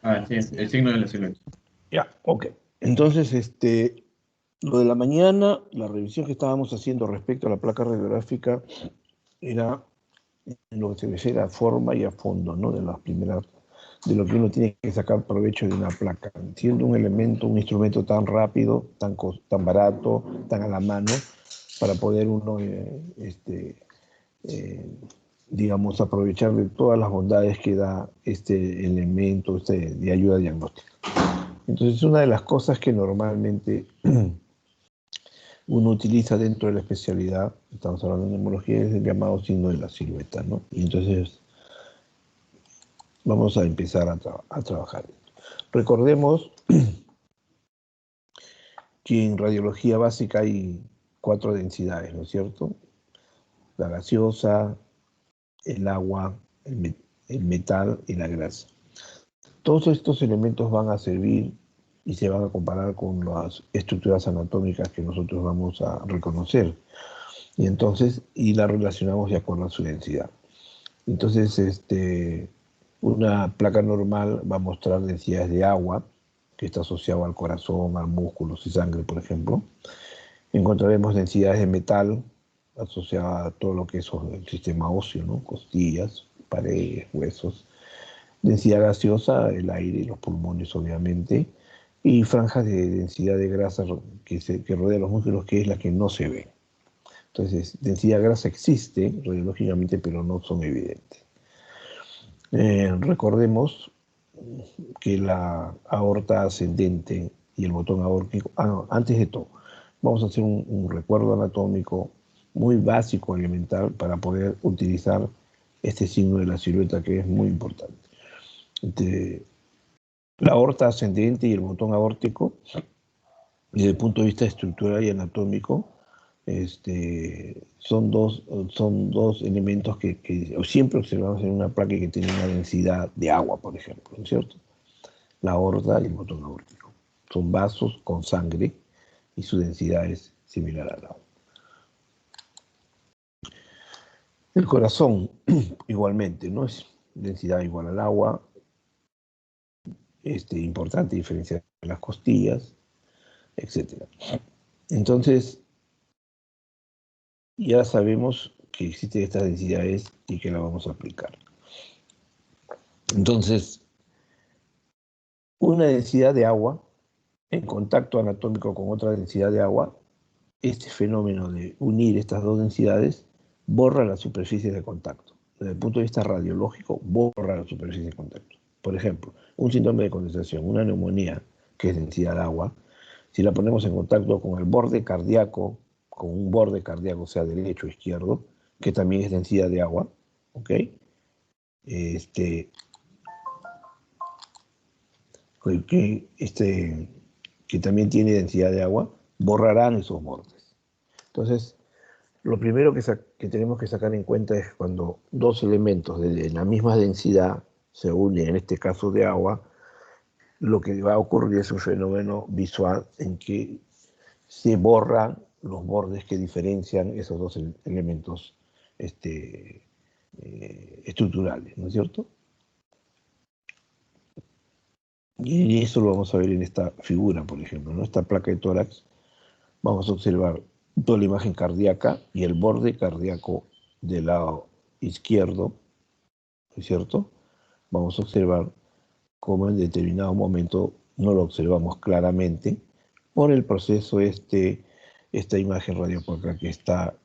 Ah, sí, el signo de la silueta. Ya, ok. Entonces, lo de la mañana, la revisión que estábamos haciendo respecto a la placa radiográfica era en lo que se refiere a forma y a fondo, ¿no? De las primeras, de lo que uno tiene que sacar provecho de una placa. Siendo un elemento, un instrumento tan rápido, tan barato, tan a la mano, para poder uno, eh, digamos, aprovechar de todas las bondades que da este elemento de ayuda diagnóstica. Entonces, una de las cosas que normalmente uno utiliza dentro de la especialidad, estamos hablando de neumología, es el llamado signo de la silueta, ¿no? Y entonces vamos a empezar a trabajar. Recordemos que en radiología básica hay 4 densidades, ¿no es cierto? La gaseosa, el agua, el metal y la grasa. Todos estos elementos van a servir y se van a comparar con las estructuras anatómicas que nosotros vamos a reconocer. Y entonces, y la relacionamos de acuerdo a su densidad. Entonces, una placa normal va a mostrar densidades de agua, que está asociado al corazón, a músculos y sangre, por ejemplo. Encontraremos densidades de metal, asociadas a todo lo que es el sistema óseo, ¿no? Costillas, paredes, huesos. Densidad gaseosa, el aire y los pulmones, obviamente. Y franjas de densidad de grasa que rodea los músculos, que es la que no se ve. Entonces, densidad de grasa existe radiológicamente, pero no son evidentes. Recordemos que la aorta ascendente y el botón aórtico, antes de todo, vamos a hacer un recuerdo anatómico muy básico, elemental, para poder utilizar este signo de la silueta, que es muy importante. La aorta ascendente y el botón aórtico, desde el punto de vista estructural y anatómico, son dos elementos que siempre observamos en una placa que tiene una densidad de agua, por ejemplo, ¿no es cierto? La aorta y el botón aórtico. Son vasos con sangre y su densidad es similar al agua. El corazón, igualmente, ¿no? Es densidad igual al agua. Importante diferenciar las costillas, etc. Entonces, ya sabemos que existen estas densidades y que las vamos a aplicar. Entonces, una densidad de agua en contacto anatómico con otra densidad de agua, este fenómeno de unir estas dos densidades borra la superficie de contacto. Desde el punto de vista radiológico, borra la superficie de contacto. Por ejemplo, un síndrome de condensación, una neumonía, que es densidad de agua, si la ponemos en contacto con el borde cardíaco, con un borde cardíaco, sea derecho o izquierdo, que también es densidad de agua, ¿ok? Que también tiene densidad de agua, borrarán esos bordes. Entonces, lo primero que tenemos que sacar en cuenta es cuando dos elementos de la misma densidad se unen, en este caso de agua, lo que va a ocurrir es un fenómeno visual en que se borran los bordes que diferencian esos dos elementos estructurales, ¿no es cierto? Y eso lo vamos a ver en esta figura, por ejemplo, ¿no? Esta placa de tórax, vamos a observar toda la imagen cardíaca y el borde cardíaco del lado izquierdo, ¿no es cierto? Vamos a observar cómo en determinado momento no lo observamos claramente por el proceso esta imagen radiopacá que está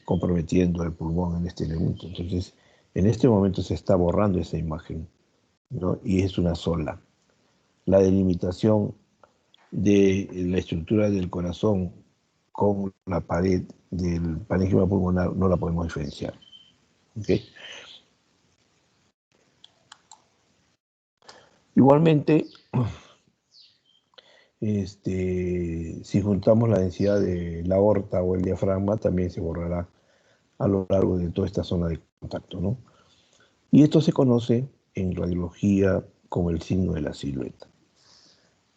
comprometiendo el pulmón en este elemento. Entonces, en este momento se está borrando esa imagen, ¿no? Y es una sola. La delimitación de la estructura del corazón con la pared del parénquima pulmonar no la podemos diferenciar. ¿Okay? Igualmente, si juntamos la densidad de la aorta o el diafragma, también se borrará a lo largo de toda esta zona de contacto, ¿no? Y esto se conoce en radiología como el signo de la silueta.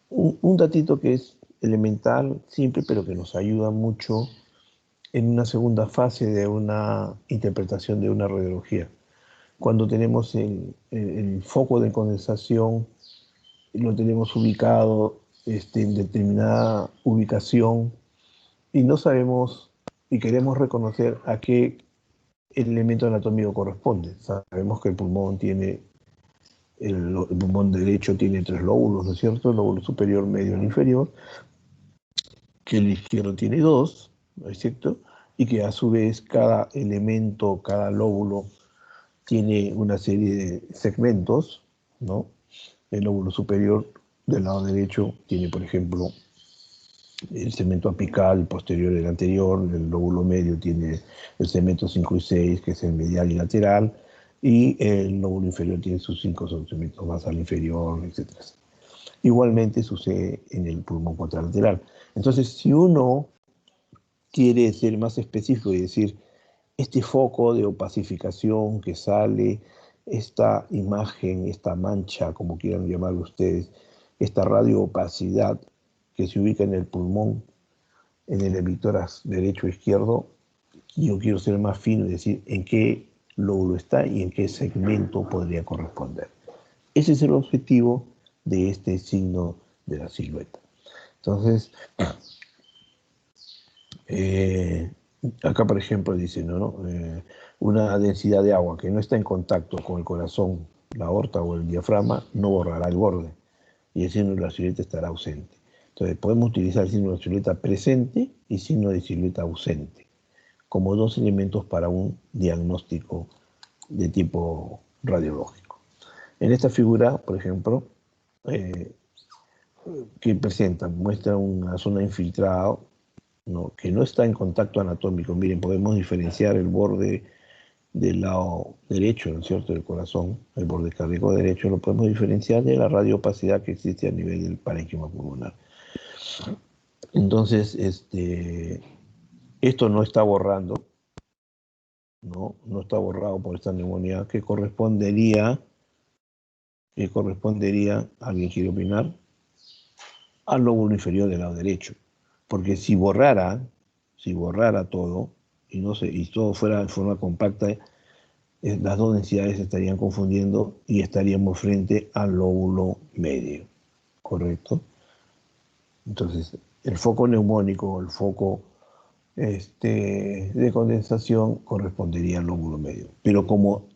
Un datito que es elemental, simple, pero que nos ayuda mucho en una segunda fase de una interpretación de una radiología. Cuando tenemos el foco de condensación lo tenemos ubicado en determinada ubicación y no sabemos y queremos reconocer a qué elemento anatómico corresponde. Sabemos que el pulmón tiene, el pulmón derecho tiene 3 lóbulos, ¿no es cierto? El lóbulo superior, medio y inferior, que el izquierdo tiene 2, ¿no es cierto? Y que a su vez cada elemento, cada lóbulo tiene una serie de segmentos, ¿no? El lóbulo superior del lado derecho tiene, por ejemplo, el segmento apical posterior y el anterior, el lóbulo medio tiene el segmento 5 y 6, que es el medial y lateral, y el lóbulo inferior tiene sus 5 segmentos más al inferior, etc. Igualmente sucede en el pulmón contralateral. Entonces, si uno quiere ser más específico y decir, este foco de opacificación que sale, esta imagen, esta mancha, como quieran llamarlo ustedes, esta radioopacidad que se ubica en el pulmón, en el emitórax derecho o izquierdo, yo quiero ser más fino y decir en qué lóbulo está y en qué segmento podría corresponder. Ese es el objetivo de este signo de la silueta. Entonces, acá por ejemplo dice, ¿no? Una densidad de agua que no está en contacto con el corazón, la aorta o el diafragma no borrará el borde y el signo de la silueta estará ausente. Entonces podemos utilizar el signo de la silueta presente y signo de silueta ausente como 2 elementos para un diagnóstico de tipo radiológico. En esta figura, por ejemplo, que presenta, muestra una zona infiltrada, ¿no? Que no está en contacto anatómico. Miren, podemos diferenciar el borde del lado derecho, ¿no es cierto?, del corazón, el borde cardíaco derecho, lo podemos diferenciar de la radioopacidad que existe a nivel del parénquima pulmonar. Entonces, esto no está borrando, no está borrado por esta neumonía, que correspondería, ¿alguien quiere opinar?, al lóbulo inferior del lado derecho. Porque si borrara todo, y todo fuera de forma compacta, las 2 densidades se estarían confundiendo y estaríamos frente al lóbulo medio, ¿correcto? Entonces, el foco neumónico, el foco de condensación correspondería al lóbulo medio. Pero como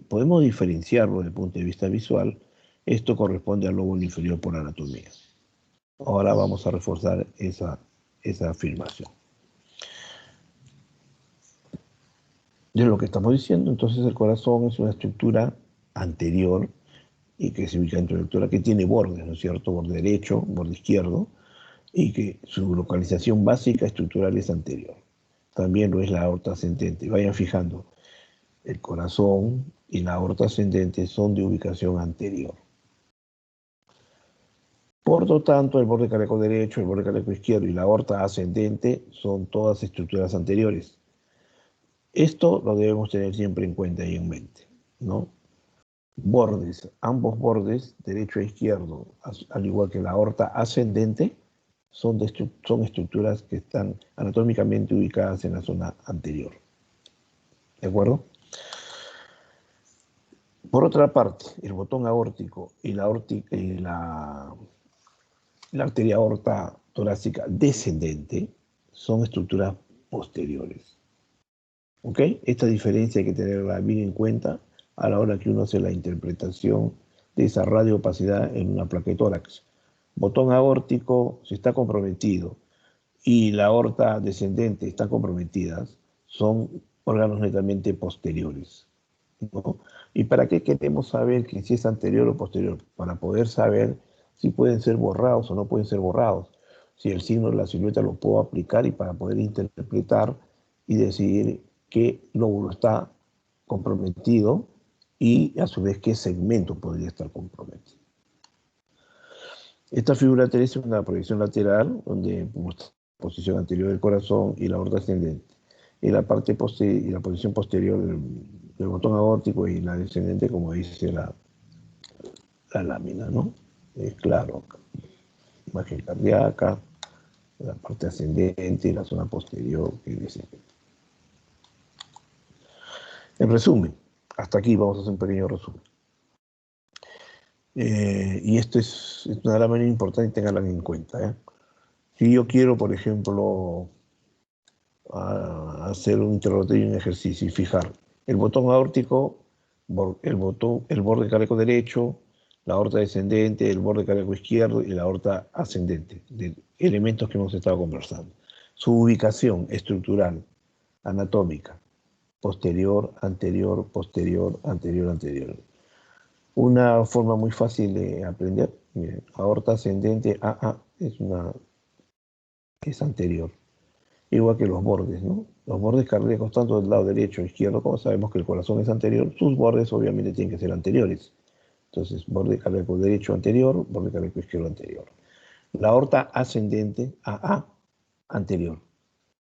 podemos diferenciarlo desde el punto de vista visual, esto corresponde al lóbulo inferior por anatomía. Ahora vamos a reforzar esa afirmación. De lo que estamos diciendo, entonces el corazón es una estructura anterior y que se ubica dentro de la estructura que tiene bordes, ¿no es cierto? Borde derecho, borde izquierdo, y que su localización básica estructural es anterior. También lo es la aorta ascendente. Vayan fijando, el corazón y la aorta ascendente son de ubicación anterior. Por lo tanto, el borde cardíaco derecho, el borde cardíaco izquierdo y la aorta ascendente son todas estructuras anteriores. Esto lo debemos tener siempre en cuenta y en mente, ¿no? Bordes, ambos bordes, derecho e izquierdo, al igual que la aorta ascendente, son estructuras que están anatómicamente ubicadas en la zona anterior. ¿De acuerdo? Por otra parte, el botón aórtico y la arteria aorta torácica descendente son estructuras posteriores. ¿Ok? Esta diferencia hay que tenerla bien en cuenta a la hora que uno hace la interpretación de esa radioopacidad en una placa de tórax. Botón aórtico, si está comprometido, y la aorta descendente está comprometida, son órganos netamente posteriores, ¿no? ¿Y para qué queremos saber que si es anterior o posterior? Para poder saber si pueden ser borrados o no pueden ser borrados, si el signo de la silueta lo puedo aplicar y para poder interpretar y decidir qué lóbulo está comprometido y a su vez qué segmento podría estar comprometido. Esta figura 3 es una proyección lateral donde muestra la posición anterior del corazón y la aorta ascendente. Y la parte y la posición posterior del botón aórtico y la descendente, como dice la lámina, ¿no? Es claro, imagen cardíaca, la parte ascendente y la zona posterior que dice. En resumen, hasta aquí vamos a hacer un pequeño resumen. Y esto es una gran manera importante, tenganla en cuenta, ¿eh? Si yo quiero, por ejemplo, hacer un interrogatorio y un ejercicio y fijar el botón aórtico, el borde cardíaco derecho, la aorta descendente, el borde cardíaco izquierdo y la aorta ascendente, de elementos que hemos estado conversando. Su ubicación estructural, anatómica, posterior, anterior, posterior, anterior, anterior. Una forma muy fácil de aprender, miren, aorta ascendente AA es anterior, igual que los bordes, ¿no? Los bordes cardíacos, tanto del lado derecho o izquierdo, como sabemos que el corazón es anterior, sus bordes obviamente tienen que ser anteriores. Entonces, borde cardíaco derecho anterior, borde cardíaco izquierdo anterior. La aorta ascendente, AA, anterior.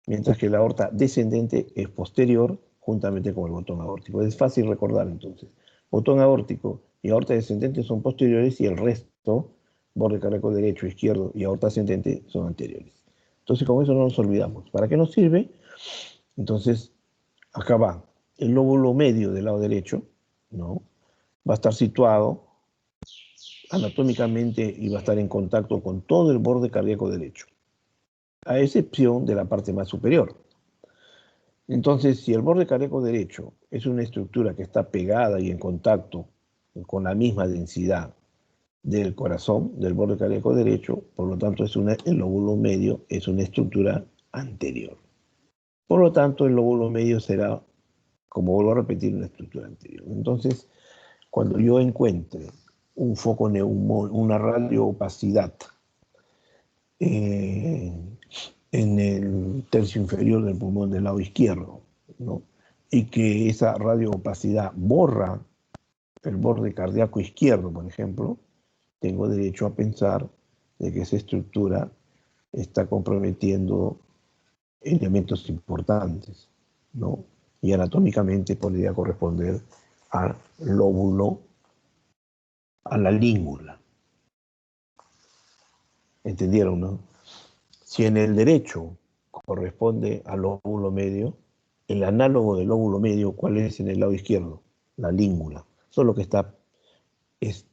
Mientras que la aorta descendente es posterior, juntamente con el botón aórtico. Es fácil recordar entonces. Botón aórtico y aorta descendente son posteriores y el resto, borde cardíaco derecho, izquierdo y aorta ascendente, son anteriores. Entonces, con eso no nos olvidamos. ¿Para qué nos sirve? Entonces, acá va el lóbulo medio del lado derecho, ¿no? Va a estar situado anatómicamente y va a estar en contacto con todo el borde cardíaco derecho, a excepción de la parte más superior. Entonces, si el borde cardíaco derecho es una estructura que está pegada y en contacto con la misma densidad del corazón, del borde cardíaco derecho, por lo tanto el lóbulo medio es una estructura anterior. Por lo tanto, el lóbulo medio será, como vuelvo a repetir, una estructura anterior. Entonces, cuando yo encuentre un foco una radioopacidad en el tercio inferior del pulmón del lado izquierdo, ¿no? Y que esa radioopacidad borra el borde cardíaco izquierdo, por ejemplo, tengo derecho a pensar de que esa estructura está comprometiendo elementos importantes, ¿no? Y anatómicamente podría corresponder al lóbulo, a la língula. ¿Entendieron, no? Si en el derecho corresponde al lóbulo medio, el análogo del lóbulo medio, ¿cuál es en el lado izquierdo? La língula. Solo que está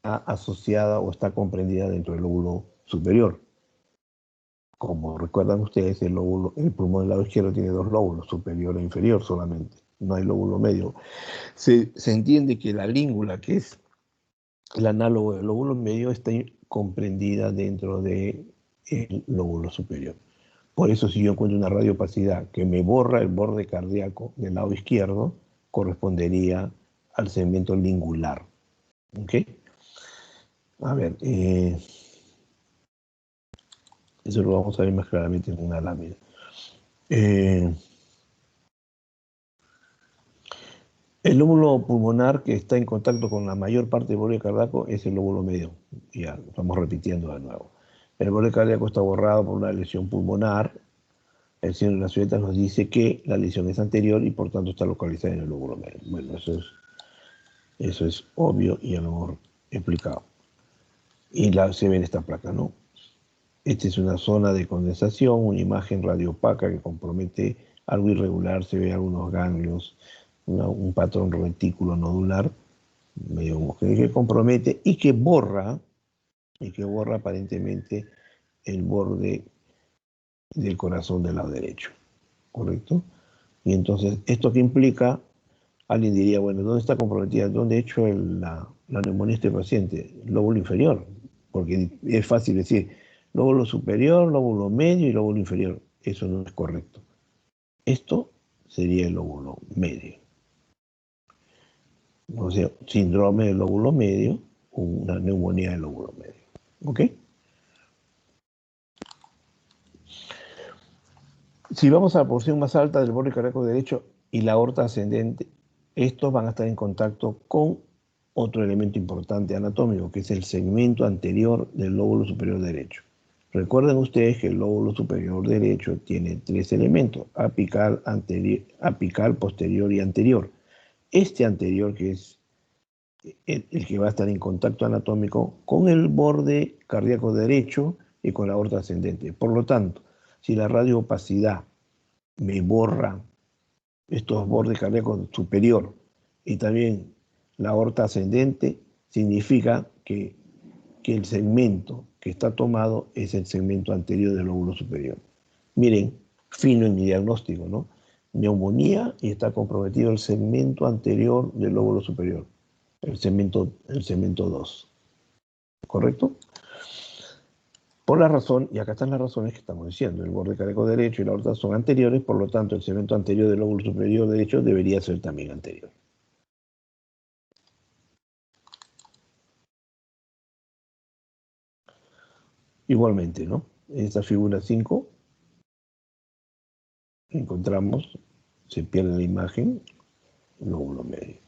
asociada o está comprendida dentro del lóbulo superior. Como recuerdan ustedes, el pulmón del lado izquierdo tiene dos lóbulos, superior e inferior solamente. No hay lóbulo medio. Se entiende que la língula, que es el análogo del lóbulo medio, está comprendida dentro del lóbulo superior. Por eso, si yo encuentro una radiopacidad que me borra el borde cardíaco del lado izquierdo, correspondería al segmento lingular. ¿Ok? A ver, eso lo vamos a ver más claramente en una lámina. El lóbulo pulmonar que está en contacto con la mayor parte del borde cardíaco es el lóbulo medio. Ya, estamos repitiendo de nuevo. El borde cardíaco está borrado por una lesión pulmonar. El signo de las violetas nos dice que la lesión es anterior y por tanto está localizada en el lóbulo medio. Bueno, eso es obvio y ya lo hemos explicado. Y se ve en esta placa, ¿no? Esta es una zona de condensación, una imagen radiopaca que compromete algo irregular, se ve algunos ganglios, un patrón retículo nodular, medio que compromete y que borra aparentemente el borde del corazón del lado derecho, ¿correcto? Y entonces, ¿esto qué implica? Alguien diría, bueno, ¿dónde está comprometida? ¿Dónde he hecho la neumonía de este paciente? El lóbulo inferior, porque es fácil decir lóbulo superior, lóbulo medio y lóbulo inferior. Eso no es correcto. Esto sería el lóbulo medio. O sea, síndrome del lóbulo medio, una neumonía del lóbulo medio. ¿Ok? Si vamos a la porción más alta del borde cardíaco derecho y la aorta ascendente, estos van a estar en contacto con otro elemento importante anatómico, que es el segmento anterior del lóbulo superior derecho. Recuerden ustedes que el lóbulo superior derecho tiene tres elementos: apical, posterior y anterior. Este anterior, que es el que va a estar en contacto anatómico con el borde cardíaco derecho y con la aorta ascendente. Por lo tanto, si la radioopacidad me borra estos bordes cardíacos superior y también la aorta ascendente, significa que que el segmento que está tomado es el segmento anterior del lóbulo superior. Miren, fino en mi diagnóstico, ¿no? Neumonía y está comprometido el segmento anterior del lóbulo superior, el segmento 2. ¿Correcto? Por la razón, y acá están las razones que estamos diciendo, el borde cardíaco derecho y la aorta son anteriores, por lo tanto el segmento anterior del lóbulo superior derecho debería ser también anterior. Igualmente, ¿no? En esta figura 5 encontramos, se pierde la imagen, lóbulo medio.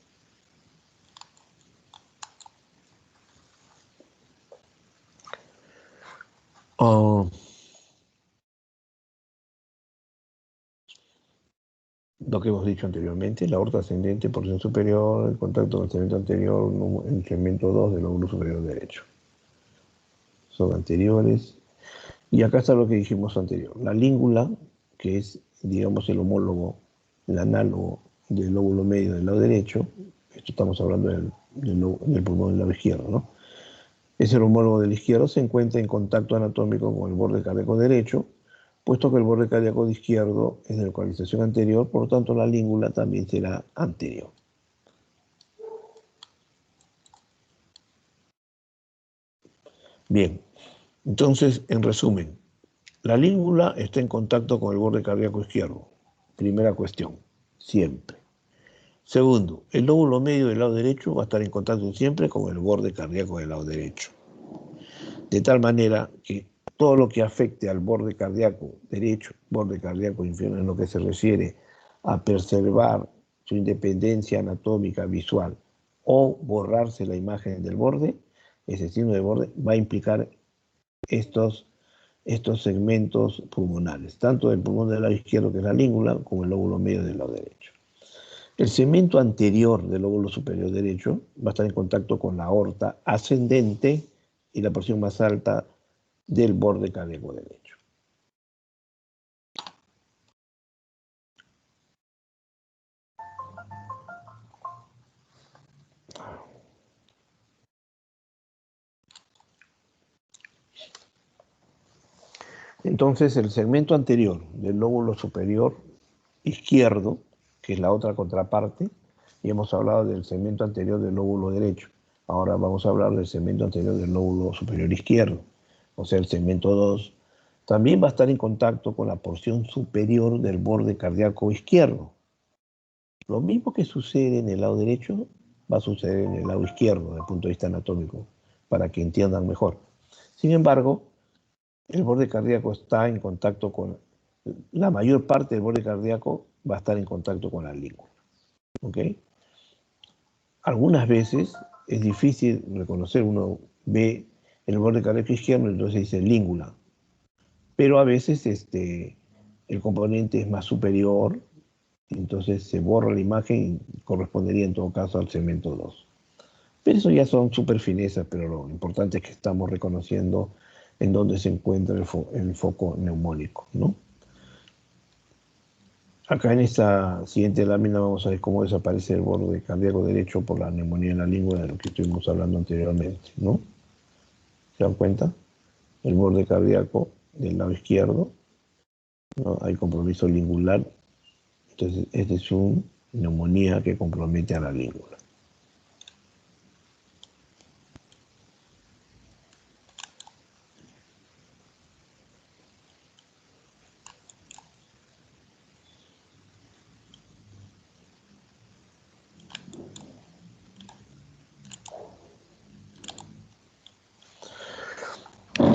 Lo que hemos dicho anteriormente, la aorta ascendente, porción superior, el contacto con el segmento anterior, en el segmento 2 del lóbulo superior derecho. Son anteriores. Y acá está lo que dijimos anterior. La língula, que es, digamos, el homólogo, el análogo del lóbulo medio del lado derecho, esto estamos hablando del pulmón del lado izquierdo, ¿no? Ese homólogo del izquierdo se encuentra en contacto anatómico con el borde cardíaco derecho, puesto que el borde cardíaco izquierdo es de localización anterior, por lo tanto la língula también será anterior. Bien, entonces, en resumen, la língula está en contacto con el borde cardíaco izquierdo. Primera cuestión, siempre. Segundo, el lóbulo medio del lado derecho va a estar en contacto siempre con el borde cardíaco del lado derecho. De tal manera que todo lo que afecte al borde cardíaco derecho, borde cardíaco inferior, en lo que se refiere a preservar su independencia anatómica visual o borrarse la imagen del borde, ese signo de borde va a implicar estos segmentos pulmonares, tanto del pulmón del lado izquierdo, que es la língula, como el lóbulo medio del lado derecho. El segmento anterior del lóbulo superior derecho va a estar en contacto con la aorta ascendente y la porción más alta del borde cardíaco derecho. Entonces, el segmento anterior del lóbulo superior izquierdo, que es la otra contraparte, y hemos hablado del segmento anterior del lóbulo derecho. Ahora vamos a hablar del segmento anterior del lóbulo superior izquierdo, o sea, el segmento 2. También va a estar en contacto con la porción superior del borde cardíaco izquierdo. Lo mismo que sucede en el lado derecho va a suceder en el lado izquierdo, desde el punto de vista anatómico, para que entiendan mejor. Sin embargo, el borde cardíaco está en contacto con, la mayor parte del borde cardíaco va a estar en contacto con la língula. ¿Ok? Algunas veces es difícil reconocer, uno ve el borde cardíaco izquierdo, entonces dice língula. Pero a veces el componente es más superior, entonces se borra la imagen y correspondería en todo caso al segmento 2. Pero eso ya son súper finezas, pero lo importante es que estamos reconociendo en dónde se encuentra el foco neumónico, ¿no? Acá en esta siguiente lámina vamos a ver cómo desaparece el borde cardíaco derecho por la neumonía en la língula, de lo que estuvimos hablando anteriormente, ¿no? ¿Se dan cuenta? El borde cardíaco del lado izquierdo, ¿no? Hay compromiso lingular, entonces esta es una neumonía que compromete a la língula.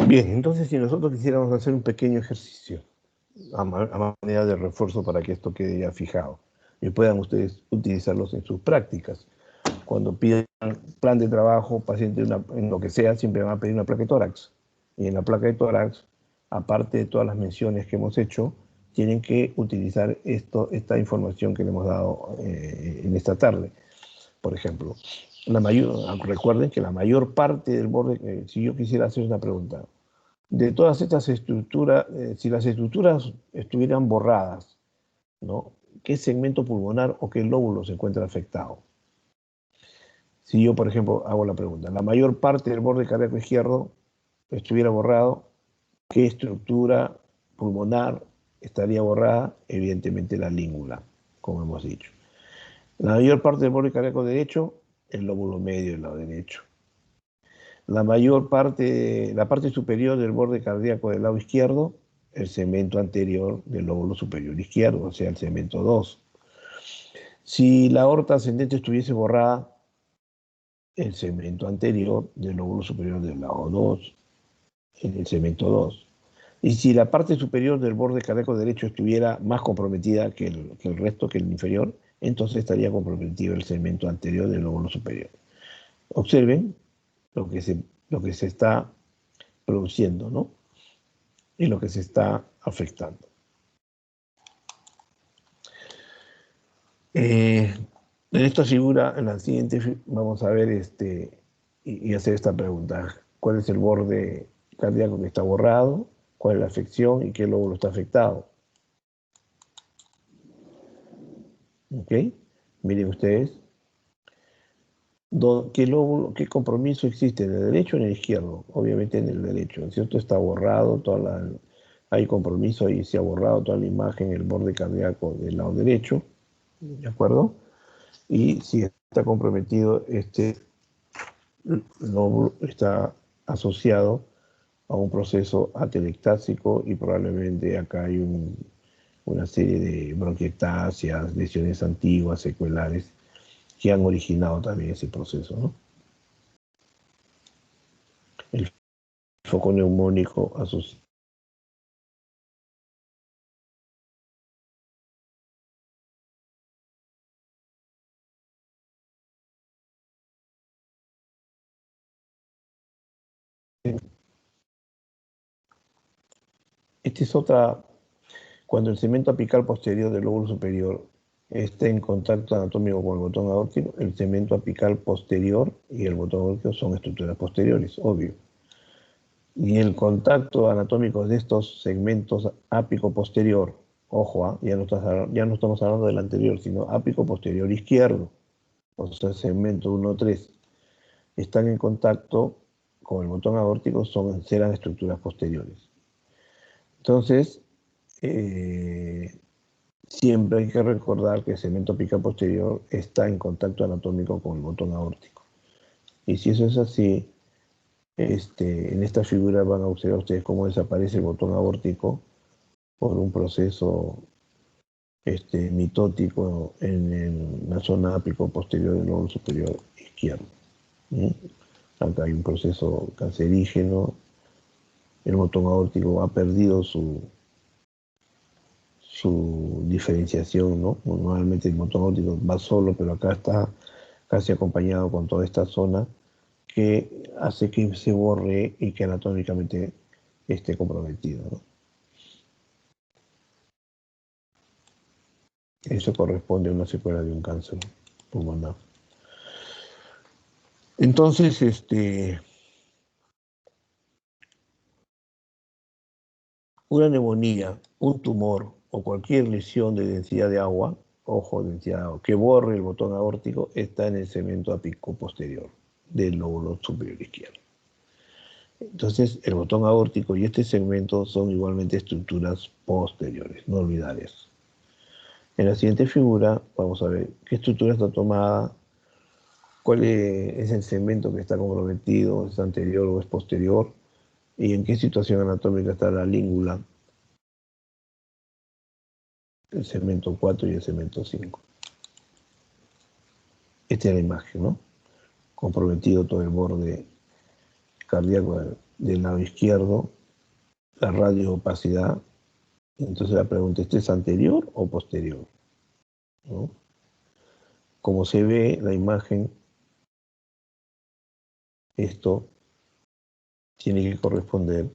Bien, entonces si nosotros quisiéramos hacer un pequeño ejercicio a manera de refuerzo para que esto quede ya fijado y puedan ustedes utilizarlos en sus prácticas. Cuando pidan plan de trabajo, paciente, en lo que sea, siempre van a pedir una placa de tórax. Y en la placa de tórax, aparte de todas las menciones que hemos hecho, tienen que utilizar esta información que le hemos dado en esta tarde. Por ejemplo, recuerden que la mayor parte del borde, si yo quisiera hacer una pregunta, de todas estas estructuras, si las estructuras estuvieran borradas, ¿no? ¿Qué segmento pulmonar o qué lóbulo se encuentra afectado? Si yo, por ejemplo, hago la pregunta, la mayor parte del borde cardíaco izquierdo estuviera borrado, ¿qué estructura pulmonar estaría borrada? Evidentemente la língula, como hemos dicho. La mayor parte del borde cardíaco derecho, el lóbulo medio del lado derecho. La parte superior del borde cardíaco del lado izquierdo, el segmento anterior del lóbulo superior izquierdo, o sea, el segmento 2. Si la aorta ascendente estuviese borrada, el segmento anterior del lóbulo superior del lado 2, en el segmento 2. Y si la parte superior del borde cardíaco derecho estuviera más comprometida que el resto, que el inferior, entonces estaría comprometido el segmento anterior del lóbulo superior. Observen lo que se está produciendo, ¿no? Y lo que se está afectando. En esta figura, en la siguiente, vamos a ver y hacer esta pregunta. ¿Cuál es el borde cardíaco que está borrado? ¿Cuál es la afección y qué lóbulo está afectado? ¿Ok? Miren ustedes. ¿Qué compromiso existe? ¿En el derecho o en el izquierdo? Obviamente en el derecho, ¿cierto? Está borrado, hay compromiso, ahí se ha borrado toda la imagen, el borde cardíaco del lado derecho, ¿de acuerdo? Y si está comprometido, este lóbulo está asociado a un proceso atelectásico y probablemente acá hay una serie de bronquiectasias, lesiones antiguas, secuelares, que han originado también ese proceso, ¿no? El foco neumónico asociado. Cuando el segmento apical posterior del lóbulo superior está en contacto anatómico con el botón aórtico, el segmento apical posterior y el botón aórtico son estructuras posteriores, obvio. Y el contacto anatómico de estos segmentos ápico posterior, ojo, ya no estamos hablando del anterior, sino ápico posterior izquierdo, o sea, segmento 1-3, están en contacto con el botón aórtico, serán estructuras posteriores. Entonces, siempre hay que recordar que el segmento apical posterior está en contacto anatómico con el botón aórtico. Y si eso es así, en esta figura van a observar ustedes cómo desaparece el botón aórtico por un proceso mitótico en la zona ápico posterior del lóbulo superior izquierdo. ¿Sí? Acá hay un proceso cancerígeno, el botón aórtico ha perdido su diferenciación, ¿no? Normalmente el botón aórtico va solo, pero acá está casi acompañado con toda esta zona que hace que se borre y que anatómicamente esté comprometido, ¿no? Eso corresponde a una secuela de un cáncer pulmonar. Entonces, una neumonía, un tumor o cualquier lesión de densidad de agua, ojo, densidad de agua, que borre el botón aórtico, está en el segmento apico posterior del lóbulo superior izquierdo. Entonces, el botón aórtico y este segmento son igualmente estructuras posteriores, no olvidar eso. En la siguiente figura vamos a ver qué estructura está tomada, cuál es el segmento que está comprometido, es anterior o es posterior, y en qué situación anatómica está la língula, el segmento 4 y el segmento 5. Esta es la imagen, ¿no? Comprometido todo el borde cardíaco del lado izquierdo, la radioopacidad. Entonces la pregunta, ¿este es anterior o posterior? ¿No? Como se ve la imagen, esto tiene que corresponder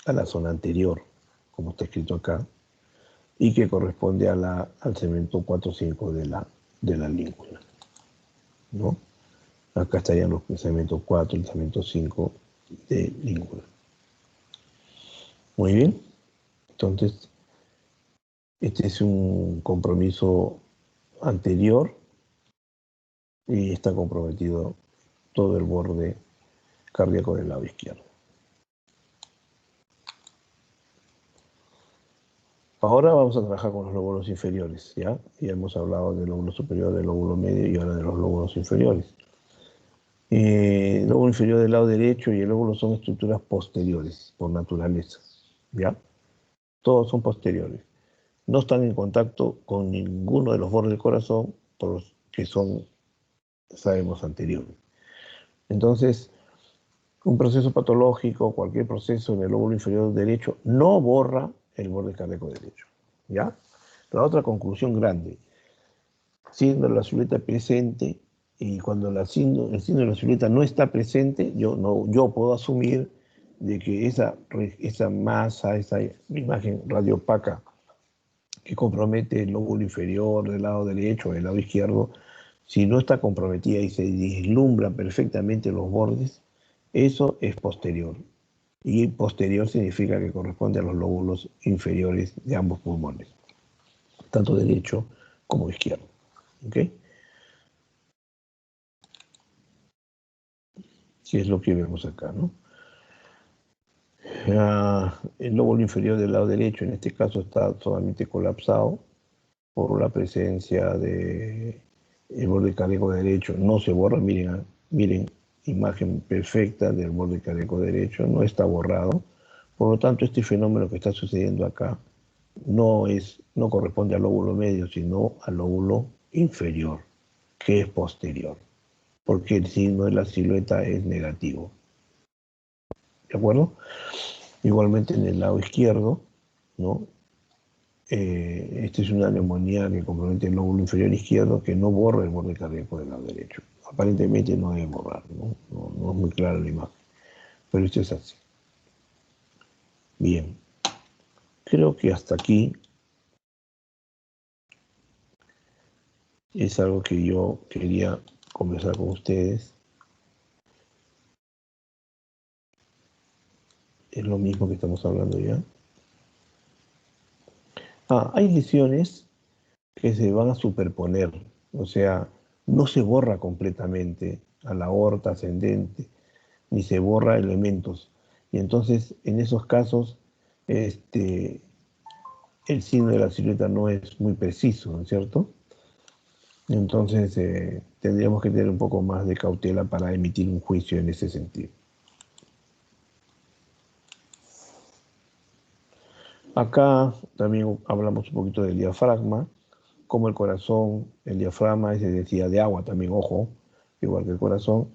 a la zona anterior, como está escrito acá, y que corresponde al segmento 4-5 de la língula, ¿no? Acá estarían los segmentos 4 y el segmento 5 de língula. Muy bien. Entonces, este es un compromiso anterior y está comprometido todo el borde cardíaco del lado izquierdo. Ahora vamos a trabajar con los lóbulos inferiores, ¿ya? Ya hemos hablado del lóbulo superior, del lóbulo medio y ahora de los lóbulos inferiores. El lóbulo inferior del lado derecho y el lóbulo son estructuras posteriores, por naturaleza, ¿ya? Todos son posteriores. No están en contacto con ninguno de los bordes del corazón, por los que son, sabemos, anteriores. Entonces, un proceso patológico, cualquier proceso en el lóbulo inferior derecho, no borra el borde cardíaco derecho, ¿ya? La otra conclusión grande, siendo la silueta presente, y cuando el signo de la silueta no está presente, yo puedo asumir de que esa masa, esa imagen radiopaca que compromete el lóbulo inferior del lado derecho o del lado izquierdo, si no está comprometida y se vislumbra perfectamente los bordes, eso es posterior. Y posterior significa que corresponde a los lóbulos inferiores de ambos pulmones, tanto derecho como izquierdo. ¿Ok? Que es lo que vemos acá, ¿no? El lóbulo inferior del lado derecho, en este caso, está totalmente colapsado por la presencia de el borde cardíaco derecho. No se borra, miren, imagen perfecta del borde cardíaco derecho, no está borrado. Por lo tanto, este fenómeno que está sucediendo acá no corresponde al lóbulo medio, sino al lóbulo inferior, que es posterior, porque el signo de la silueta es negativo. ¿De acuerdo? Igualmente en el lado izquierdo, ¿no? Esta es una neumonía que compromete el lóbulo inferior izquierdo que no borra el borde cardíaco del lado derecho. Aparentemente no debe borrar, ¿no? No es muy clara la imagen, pero esto es así. Bien, creo que hasta aquí es algo que yo quería conversar con ustedes. Es lo mismo que estamos hablando ya. Hay lesiones que se van a superponer, o sea, no se borra completamente a la aorta ascendente, ni se borra elementos. Y entonces, en esos casos, el signo de la silueta no es muy preciso, ¿no es cierto? Entonces, tendríamos que tener un poco más de cautela para emitir un juicio en ese sentido. Acá también hablamos un poquito del diafragma, como el corazón, el diafragma es densidad de agua también, ojo, igual que el corazón,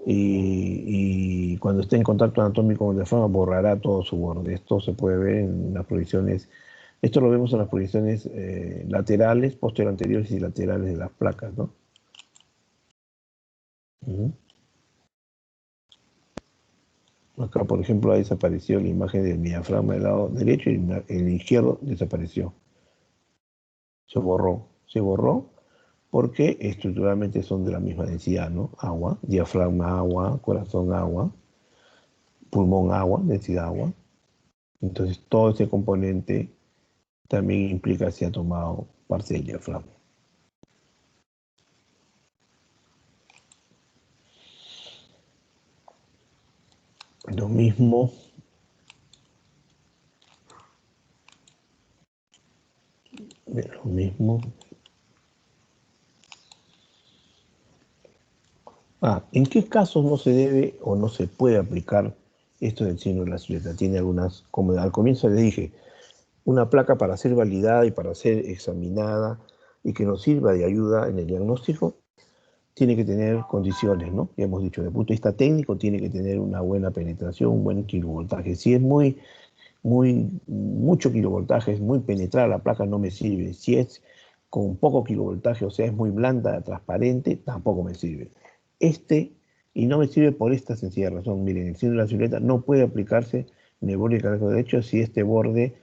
y cuando esté en contacto anatómico con el diafragma borrará todo su borde. Esto se puede ver en las proyecciones, esto lo vemos en las proyecciones laterales, posterior-anteriores y laterales de las placas, ¿no? Acá, por ejemplo, ha desaparecido la imagen del diafragma del lado derecho y el izquierdo desapareció. Se borró porque estructuralmente son de la misma densidad, ¿no? Agua, diafragma agua, corazón agua, pulmón agua, densidad agua. Entonces todo ese componente también implica si ha tomado parte del diafragma. Lo mismo. Lo mismo. ¿En qué casos no se debe o no se puede aplicar esto del signo de la silueta? Tiene algunas, como al comienzo les dije, una placa para ser validada y para ser examinada y que nos sirva de ayuda en el diagnóstico, tiene que tener condiciones, ¿no? Ya hemos dicho, desde el punto de vista técnico, tiene que tener una buena penetración, un buen kilovoltaje. Si es mucho kilovoltaje, es muy penetrada la placa, no me sirve. Si es con poco kilovoltaje, o sea, es muy blanda, transparente, tampoco me sirve. Y no me sirve por esta sencilla razón. Miren, el signo de la silueta no puede aplicarse en el borde cardíaco derecho si a este borde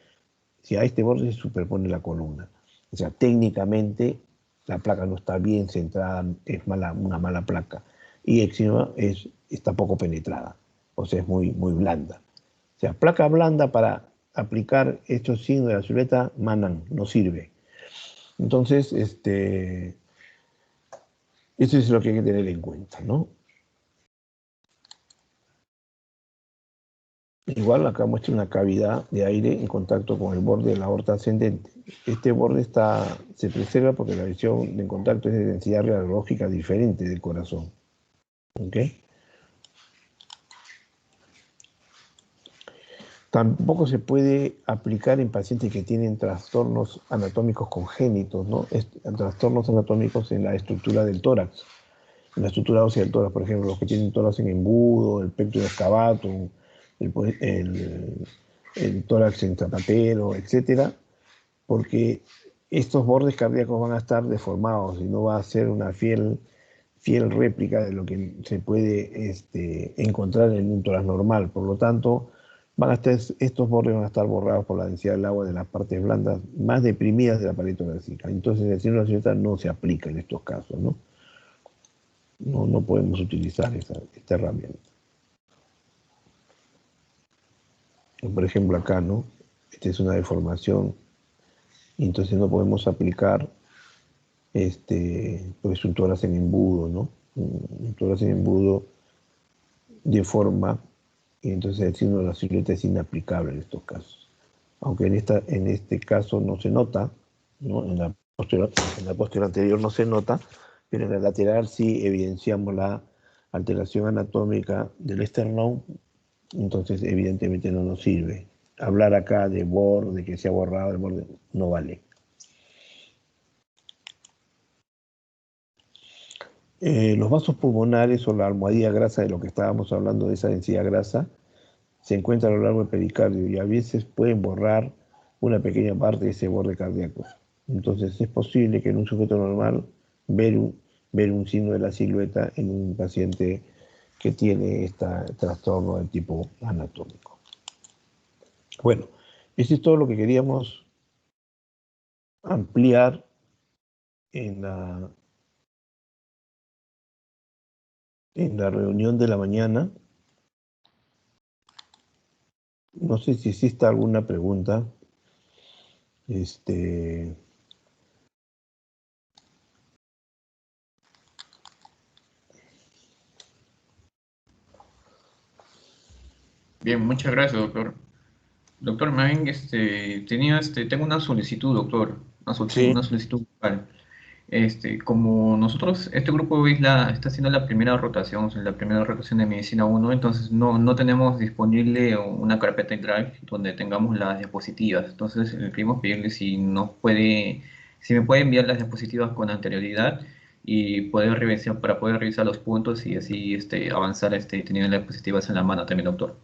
se superpone la columna. O sea, técnicamente la placa no está bien centrada, es una mala placa. Y encima está poco penetrada, o sea, es muy blanda. O sea, placa blanda para aplicar estos signos de la silueta, manan, no sirve. Entonces, Eso es lo que hay que tener en cuenta, ¿no? Igual acá muestra una cavidad de aire en contacto con el borde de la aorta ascendente. Este borde se preserva porque la visión en contacto es de densidad radiológica diferente del corazón. ¿Ok? Tampoco se puede aplicar en pacientes que tienen trastornos anatómicos congénitos, ¿no? Trastornos anatómicos en la estructura del tórax, en la estructura ósea del tórax, por ejemplo, los que tienen tórax en embudo, el pectoral excavatum, el tórax en zapatero, etcétera, porque estos bordes cardíacos van a estar deformados y no va a ser una fiel réplica de lo que se puede encontrar en un tórax normal. Por lo tanto, estos bordes van a estar borrados por la densidad del agua de las partes blandas más deprimidas de la pared torácica. Entonces, el signo de la no se aplica en estos casos, ¿no? No podemos utilizar esta herramienta. Por ejemplo, acá, ¿no? Esta es una deformación, y entonces no podemos aplicar pues un tórax en embudo, ¿no? Un tórax en embudo deforma, y entonces el signo de la silueta es inaplicable en estos casos. Aunque en este caso no se nota, ¿no? En la posterior anterior no se nota, pero en la lateral sí evidenciamos la alteración anatómica del esternón, entonces evidentemente no nos sirve. Hablar acá de borde, que se ha borrado el borde, no vale. Los vasos pulmonares o la almohadilla grasa, de lo que estábamos hablando de esa densidad grasa, se encuentra a lo largo del pericardio y a veces pueden borrar una pequeña parte de ese borde cardíaco. Entonces es posible que en un sujeto normal ver un signo de la silueta en un paciente que tiene este trastorno de tipo anatómico. Bueno, eso es todo lo que queríamos ampliar en la reunión de la mañana. No sé si existe alguna pregunta. Bien, muchas gracias, doctor. Doctor, más bien, tengo una solicitud, doctor, Sí, una solicitud vocal. Como nosotros, este grupo está haciendo la primera rotación, o sea, la primera rotación de medicina uno, entonces no tenemos disponible una carpeta en Drive donde tengamos las diapositivas. Entonces, queríamos pedirle si me puede enviar las diapositivas con anterioridad y para poder revisar los puntos y así avanzar teniendo las diapositivas en la mano también, doctor.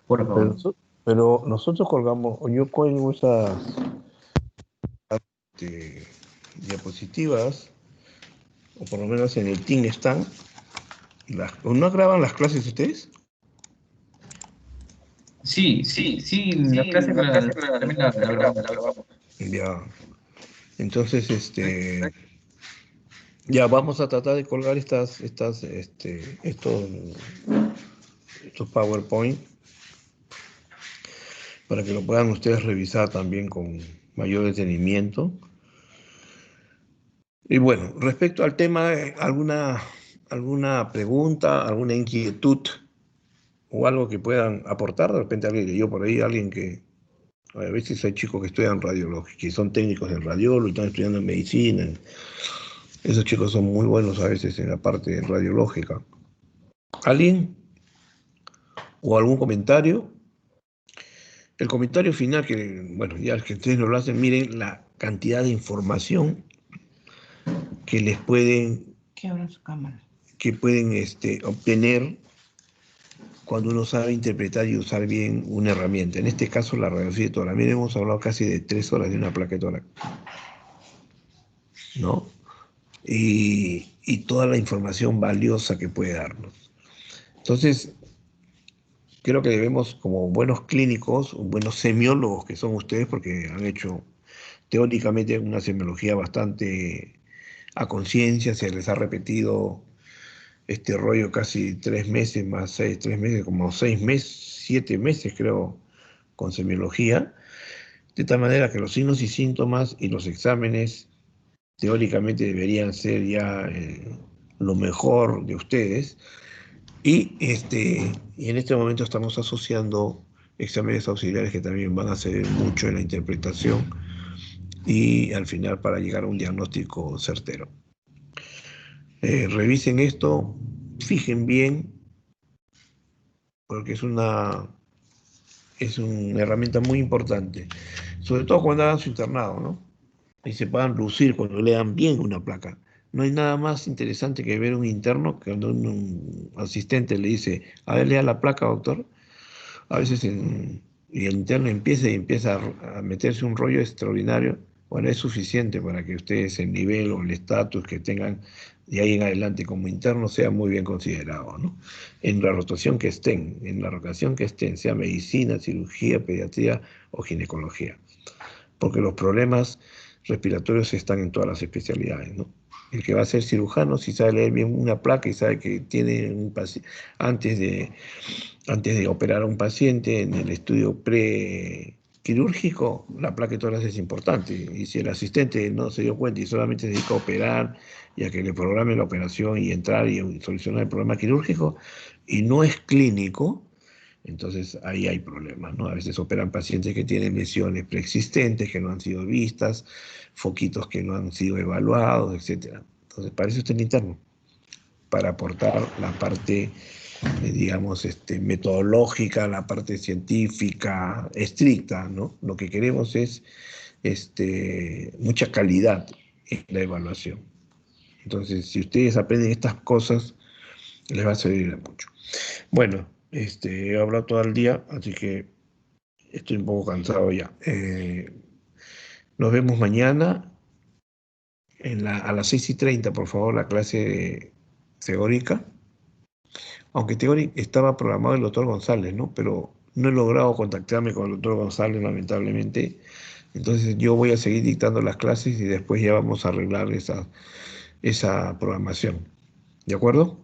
Por pero, favor. pero nosotros colgamos, o yo cuelgo esas este, diapositivas, o por lo menos en el Team están. ¿No graban las clases ustedes? Sí, la clase también la grabamos. Ya. Entonces, ya vamos a tratar de colgar estos PowerPoint para que lo puedan ustedes revisar también con mayor detenimiento. Y bueno, respecto al tema, alguna pregunta, alguna inquietud o algo que puedan aportar, de repente alguien leyó por ahí, alguien que, a veces hay chicos que estudian radiología, que son técnicos en radiólogo y están estudiando en medicina. Esos chicos son muy buenos a veces en la parte radiológica. ¿Alguien? ¿O algún comentario? El comentario final, que, bueno, ya que ustedes no lo hacen, miren la cantidad de información que les pueden, Que abran su cámara. que pueden obtener cuando uno sabe interpretar y usar bien una herramienta. En este caso, la radiografía de tórax. Miren, hemos hablado casi de 3 horas de una placa de tórax, ¿no? Y toda la información valiosa que puede darnos. Entonces, creo que debemos, como buenos clínicos, buenos semiólogos que son ustedes, porque han hecho teóricamente una semiología bastante a conciencia, se les ha repetido este rollo casi 3 meses más 6, 3 meses, como 6 meses, 7 meses creo, con semiología, de tal manera que los signos y síntomas y los exámenes teóricamente deberían ser ya lo mejor de ustedes. Y en este momento estamos asociando exámenes auxiliares que también van a servir mucho en la interpretación y al final para llegar a un diagnóstico certero. Revisen esto, fijen bien, porque es una herramienta muy importante, sobre todo cuando hagan su internado, ¿no? Y se puedan lucir cuando lean bien una placa. No hay nada más interesante que ver un interno que cuando un asistente le dice, a ver, lea la placa, doctor. A veces y el interno empieza a meterse un rollo extraordinario. Bueno, es suficiente para que ustedes el nivel o el estatus que tengan de ahí en adelante como interno sea muy bien considerado, ¿no? En la rotación que estén, en la rotación que estén, sea medicina, cirugía, pediatría o ginecología, porque los problemas respiratorios están en todas las especialidades, ¿no? El que va a ser cirujano, si sabe leer bien una placa y sabe que tiene un paciente, antes de operar a un paciente en el estudio prequirúrgico, la placa de tórax es importante. Y si el asistente no se dio cuenta y solamente se dedica a operar y a que le programe la operación y entrar y solucionar el problema quirúrgico, y no es clínico, entonces ahí hay problemas, ¿no? A veces operan pacientes que tienen lesiones preexistentes, que no han sido vistas, foquitos que no han sido evaluados, etc. Entonces, para eso está el interno, para aportar la parte, digamos, metodológica, la parte científica, estricta, ¿no? Lo que queremos es mucha calidad en la evaluación. Entonces, si ustedes aprenden estas cosas, les va a servir mucho. Bueno, he hablado todo el día, así que estoy un poco cansado ya. Nos vemos mañana a las 6:30, por favor, la clase teórica. Aunque teórica estaba programado el doctor González, ¿no? Pero no he logrado contactarme con el doctor González, lamentablemente. Entonces yo voy a seguir dictando las clases y después ya vamos a arreglar esa programación. ¿De acuerdo?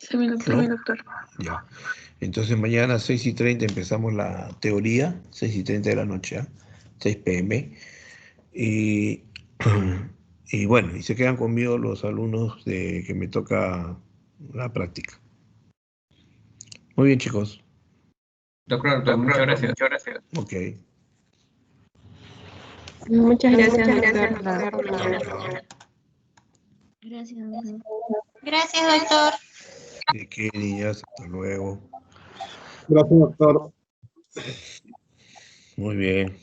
Sí, mi doctor. ¿No? Ya. Entonces mañana a 6:30 empezamos la teoría, 6:30 de la noche, ¿ah? 6 p.m. Y, y bueno, y se quedan conmigo los alumnos que me toca la práctica. Muy bien, chicos. Doctor, muchas gracias. Ok. Muchas gracias, Gracias, doctor. Chao, chao. Gracias, doctor. Gracias, doctor. ¿De qué, niñas? Hasta luego. Gracias, doctor. Muy bien.